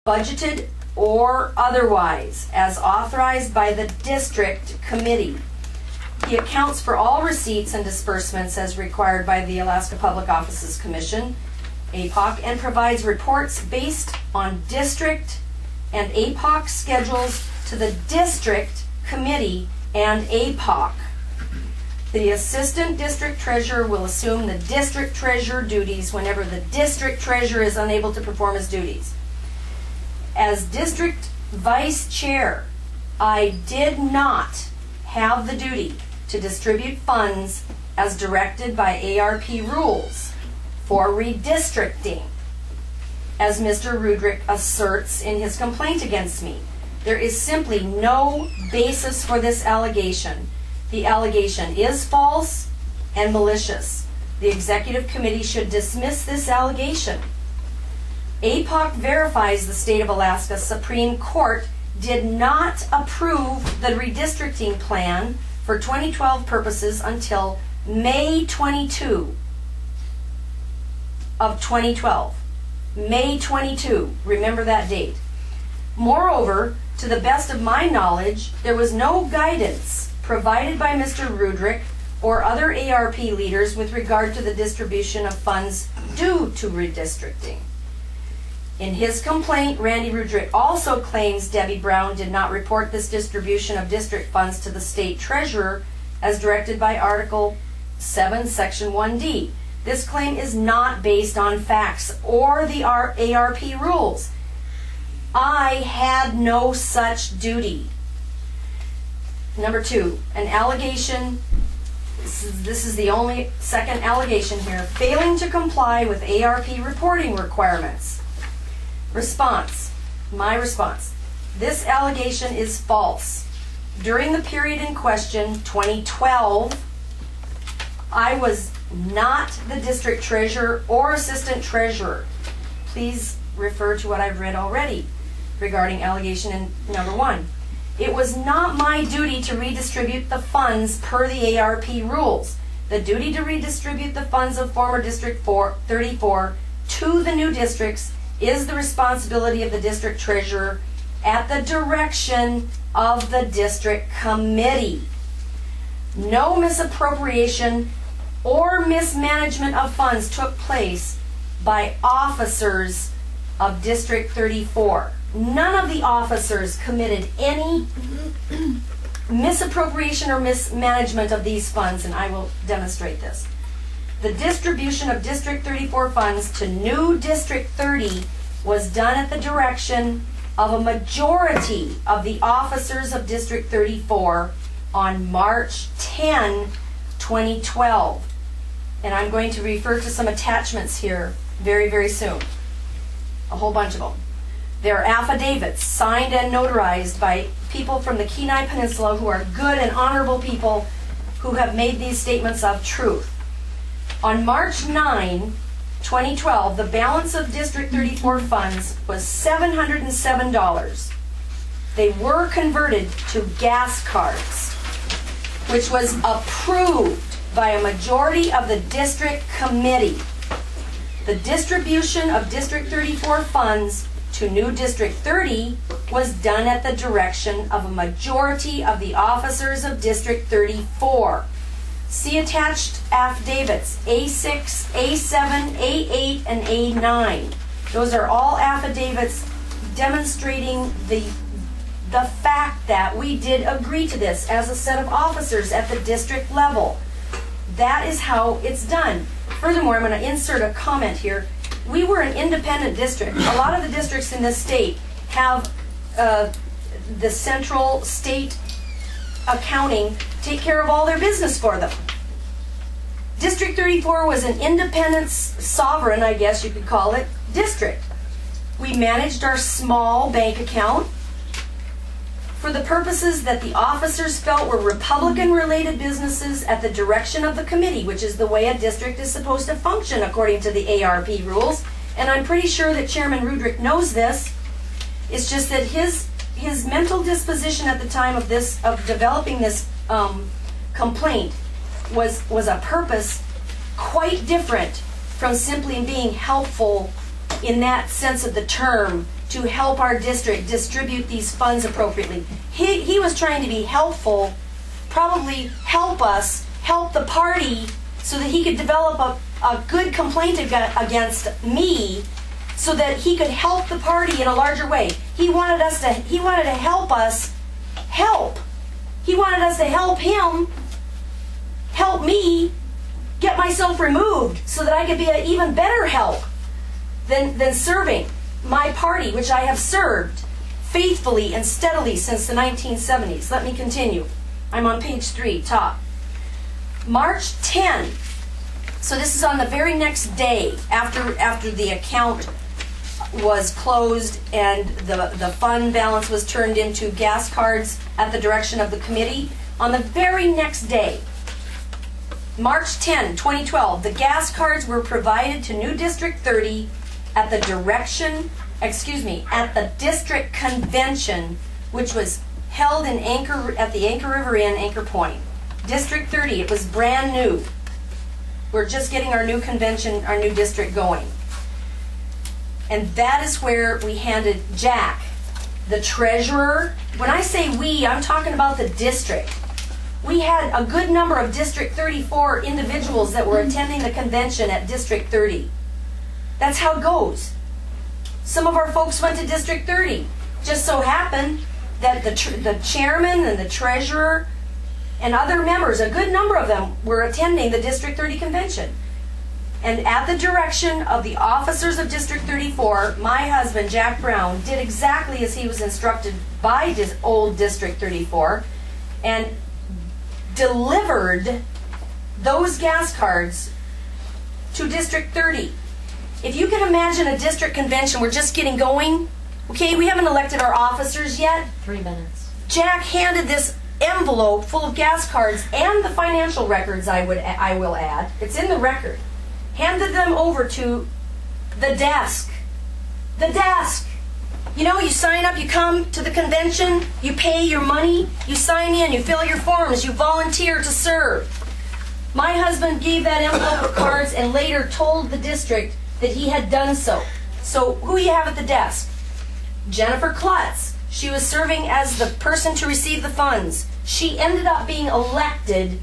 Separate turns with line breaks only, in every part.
budgeted or otherwise, as authorized by the district committee. He accounts for all receipts and disbursements as required by the Alaska Public Offices Commission, APOC, and provides reports based on district and APOC schedules to the district committee and APOC. The assistant district treasurer will assume the district treasurer duties whenever the district treasurer is unable to perform his duties. As district vice chair, I did not have the duty to distribute funds as directed by ARP rules for redistricting, as Mr. Rudrick asserts in his complaint against me. There is simply no basis for this allegation. The allegation is false and malicious. The executive committee should dismiss this allegation. APOC verifies the State of Alaska Supreme Court did not approve the redistricting plan for 2012 purposes until May 22 of 2012. May 22, remember that date. Moreover, to the best of my knowledge, there was no guidance provided by Mr. Rudrick or other ARP leaders with regard to the distribution of funds due to redistricting. In his complaint, Randy Rudrick also claims Debbie Brown did not report this distribution of district funds to the state treasurer as directed by Article 7, Section 1D. This claim is not based on facts or the ARP rules. I had no such duty. Number 2, an allegation, this is the only second allegation here, failing to comply with ARP reporting requirements. Response. My response. This allegation is false. During the period in question, 2012, I was not the district treasurer or assistant treasurer. Please refer to what I've read already regarding allegation in number 1. It was not my duty to redistribute the funds per the ARP rules. The duty to redistribute the funds of former District 34 to the new districts is the responsibility of the district treasurer at the direction of the district committee. No misappropriation or mismanagement of funds took place by officers of District 34. None of the officers committed any misappropriation or mismanagement of these funds, and I will demonstrate this. The distribution of District 34 funds to new District 30 was done at the direction of a majority of the officers of District 34 on March 10, 2012. And I'm going to refer to some attachments here very, very soon. A whole bunch of them. There are affidavits signed and notarized by people from the Kenai Peninsula who are good and honorable people who have made these statements of truth. On March 9, 2012, the balance of District 34 funds was $707. They were converted to gas cards, which was approved by a majority of the district committee. The distribution of District 34 funds to new District 30 was done at the direction of a majority of the officers of District 34. See attached affidavits A6, A7, A8, and A9. Those are all affidavits demonstrating the fact that we did agree to this as a set of officers at the district level. That is how it's done. Furthermore, I'm going to insert a comment here. We were an independent district. A lot of the districts in this state have the central state accounting take care of all their business for them. District 34 was an independent, sovereign, I guess you could call it, district. We managed our small bank account for the purposes that the officers felt were Republican-related businesses at the direction of the committee, which is the way a district is supposed to function according to the ARP rules. And I'm pretty sure that Chairman Rudrick knows this. It's just that his mental disposition at the time of developing this complaint was a purpose quite different from simply being helpful in that sense of the term to help our district distribute these funds appropriately. He was trying to be helpful, probably help us, help the party, so that he could develop a good complaint against me, so that he could help the party in a larger way. He wanted to help us help. He wanted us to help him, help me, get myself removed so that I could be an even better help than serving my party, which I have served faithfully and steadily since the 1970s. Let me continue. I'm on page 3, top. March 10. So this is on the very next day after the account was closed and the fund balance was turned into gas cards at the direction of the committee. On the very next day, March 10, 2012, the gas cards were provided to New District 30 at the district convention, which was held at the Anchor River Inn, Anchor Point. District 30, it was brand new. We're just getting our new convention, our new district going. And that is where we handed Jack, the treasurer. When I say we, I'm talking about the district. We had a good number of District 34 individuals that were attending the convention at District 30. That's how it goes. Some of our folks went to District 30. Just so happened that the chairman and the treasurer and other members, a good number of them, were attending the District 30 convention. And at the direction of the officers of District 34, my husband, Jack Brown, did exactly as he was instructed by old District 34 and delivered those gas cards to District 30. If you can imagine a district convention, we're just getting going. Okay, we haven't elected our officers yet.
3 minutes.
Jack handed this envelope full of gas cards and the financial records, I will add. It's in the record. Handed them over to the desk. The desk. You know, you sign up, you come to the convention, you pay your money, you sign in, you fill your forms, you volunteer to serve. My husband gave that envelope of cards and later told the district that he had done so. So who you have at the desk? Jennifer Klutz. She was serving as the person to receive the funds. She ended up being elected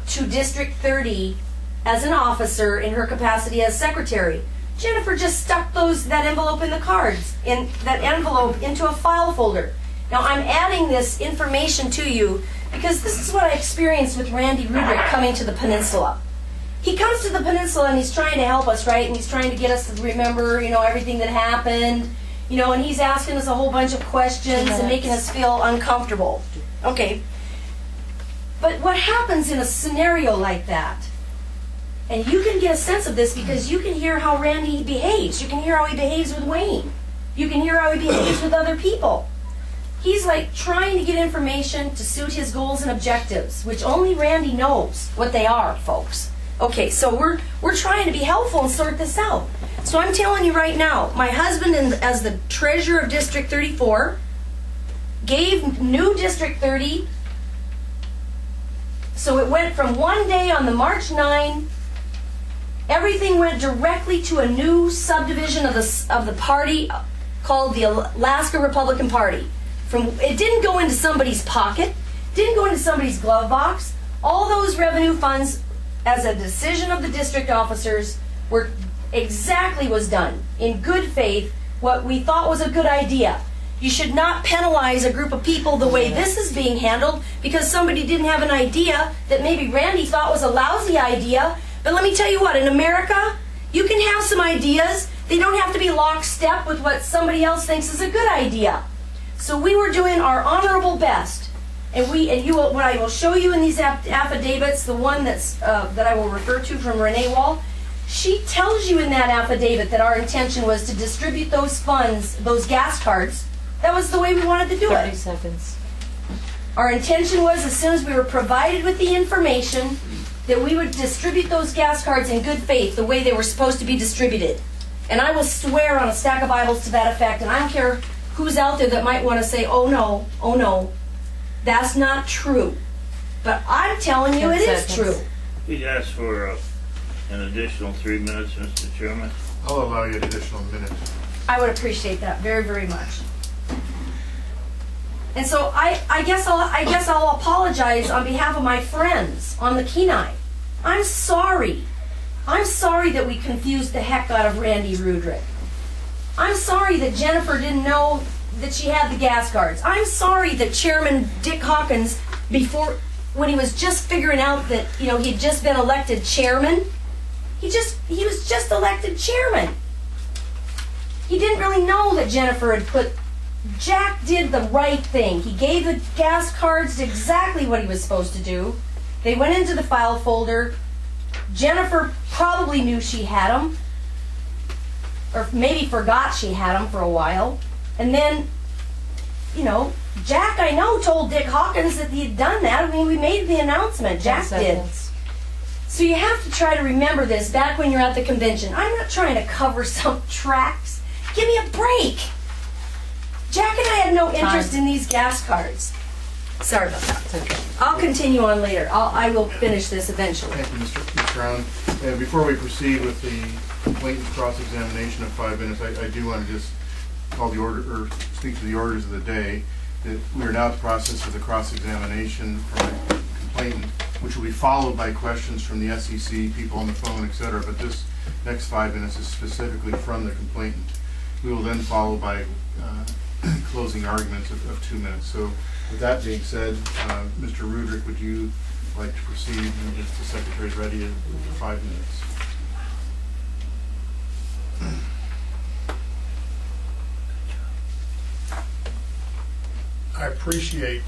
to District 30 as an officer in her capacity as secretary. Jennifer just stuck that envelope in the cards, in that envelope into a file folder. Now I'm adding this information to you because this is what I experienced with Randy Rubrick coming to the peninsula. He comes to the peninsula and he's trying to help us, right? And he's trying to get us to remember, everything that happened, and he's asking us a whole bunch of questions and making us feel uncomfortable. Okay. But what happens in a scenario like that? And you can get a sense of this because you can hear how Randy behaves. You can hear how he behaves with Wayne. You can hear how he behaves with other people. He's like trying to get information to suit his goals and objectives, which only Randy knows what they are, folks. Okay, so we're trying to be helpful and sort this out. So I'm telling you right now, my husband, as the treasurer of District 34, gave new District 30. So it went from one day on the March 9. Everything went directly to a new subdivision of the party called the Alaska Republican Party. It didn't go into somebody's pocket, didn't go into somebody's glove box. All those revenue funds, as a decision of the district officers, was done in good faith, what we thought was a good idea. You should not penalize a group of people the way this is being handled because somebody didn't have an idea that maybe Randy thought was a lousy idea. But let me tell you what, in America, you can have some ideas. They don't have to be lockstep with what somebody else thinks is a good idea. So we were doing our honorable best. What I will show you in these affidavits, the one that I will refer to from Renee Wall, she tells you in that affidavit that our intention was to distribute those funds, those gas cards. That was the way we wanted to do
30
it.
seconds.
Our intention was, as soon as we were provided with the information, that we would distribute those gas cards in good faith, the way they were supposed to be distributed. And I will swear on a stack of Bibles to that effect, and I don't care who's out there that might want to say, oh no, that's not true. But I'm telling you, it is true.
He'd asked for an additional 3 minutes, Mr. Chairman.
I'll allow you an additional minute.
I would appreciate that very, very much. And so I guess I'll apologize on behalf of my friends on the Kenai. I'm sorry. I'm sorry that we confused the heck out of Randy Rudrick. I'm sorry that Jennifer didn't know that she had the gas cards. I'm sorry that Chairman Dick Hawkins, when he was just figuring out that, you know, he'd just been elected chairman, he was just elected chairman. He didn't really know that Jennifer had put. Jack did the right thing. He gave the gas cards to exactly what he was supposed to do. They went into the file folder. Jennifer probably knew she had them, or maybe forgot she had them for a while. And then, you know, Jack, I know, told Dick Hawkins that he had done that. I mean, we made the announcement. Jack did. So you have to try to remember this back when you're at the convention. I'm not trying to cover some tracks. Give me a break. Jack and I had no interest in these gas cards. Sorry about that.
Okay.
I'll continue on later. I will finish this eventually.
Thank you, Mr. Brown. Before we proceed with the complaint and cross-examination of 5 minutes, I do want to just call the order, or speak to the orders of the day, that we are now in the process of the cross-examination from a complainant, which will be followed by questions from the SEC, people on the phone, etc. But this next 5 minutes is specifically from the complainant. We will then follow by closing arguments of 2 minutes. So with that being said, Mr. Rudrick, would you like to proceed if the Secretary is ready for 5 minutes?
I appreciate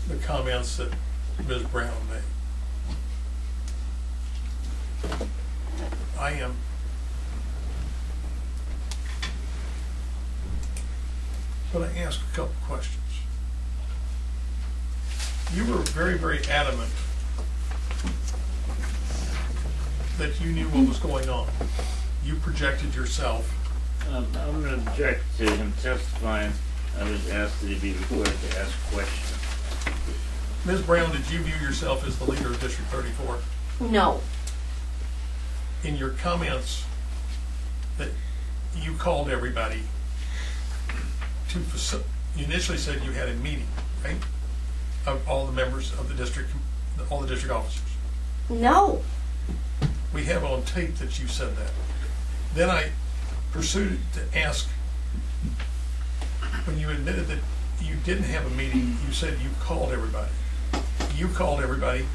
the comments that Ms. Brown made. I am going to ask a couple questions. You were very, very adamant that you knew what was going on. You projected yourself.
I'm going to object to him testifying. I was asked that he be required to ask questions.
Ms. Brown, did you view yourself as the leader of District 34?
No.
In your comments that you called everybody to you initially said you had a meeting, right? Of all the members of the district, all the district officers.
No.
We have on tape that you said that. Then I pursued to ask, when you admitted that you didn't have a meeting, you said you called everybody. You called everybody.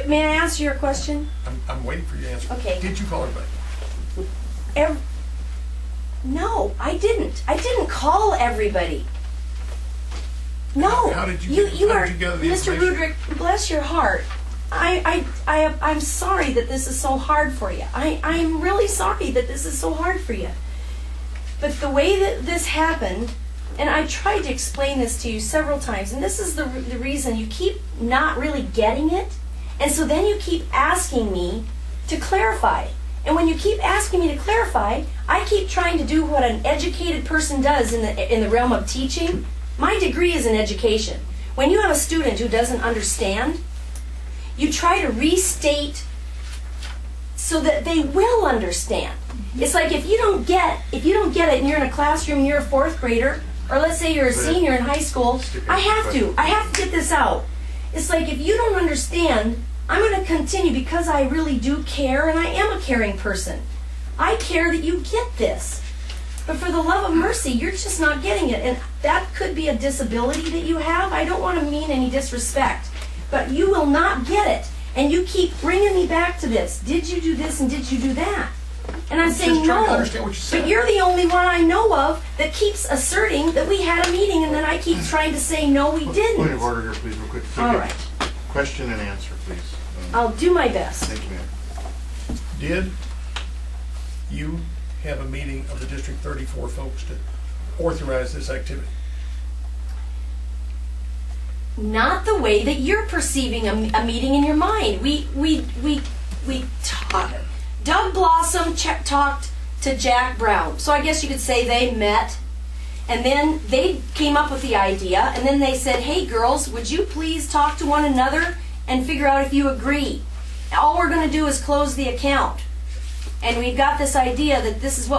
May I answer your question?
I'm waiting for you to answer.
Okay.
Did you call everybody?
No, I didn't. I didn't call everybody. No.
How did you gather the
Mr.
information?
Rudrick, bless your heart. I'm sorry that this is so hard for you. I'm really sorry that this is so hard for you. But the way that this happened, and I tried to explain this to you several times, and this is the reason you keep not really getting it, and so then you keep asking me to clarify. And when you keep asking me to clarify, I keep trying to do what an educated person does in the realm of teaching. My degree is in education. When you have a student who doesn't understand, you try to restate so that they will understand. It's like if you don't get it and you're in a classroom and you're a 4th grader, or let's say you're a senior in high school, I have to get this out. It's like if you don't understand, I'm going to continue because I really do care, and I am a caring person. I care that you get this. But for the love of mercy, you're just not getting it. And that could be a disability that you have. I don't want to mean any disrespect. But you will not get it. And you keep bringing me back to this. Did you do this and did you do that? And I'm saying
just trying
no.
to understand what you said.
But you're the only one I know of that keeps asserting that we had a meeting, and then I keep trying to say no, we didn't.
Point of order here, please, real quick.
All right.
Question and answer, please.
I'll do my best.
Thank you, ma'am.
Did you have a meeting of the District 34 folks to authorize this activity?
Not the way that you're perceiving a meeting in your mind. We talked. Doug Blossom talked to Jack Brown. So I guess you could say they met, and then they came up with the idea, and then they said, hey girls, would you please talk to one another and figure out if you agree? All we're going to do is close the account. and we've got this idea that this is what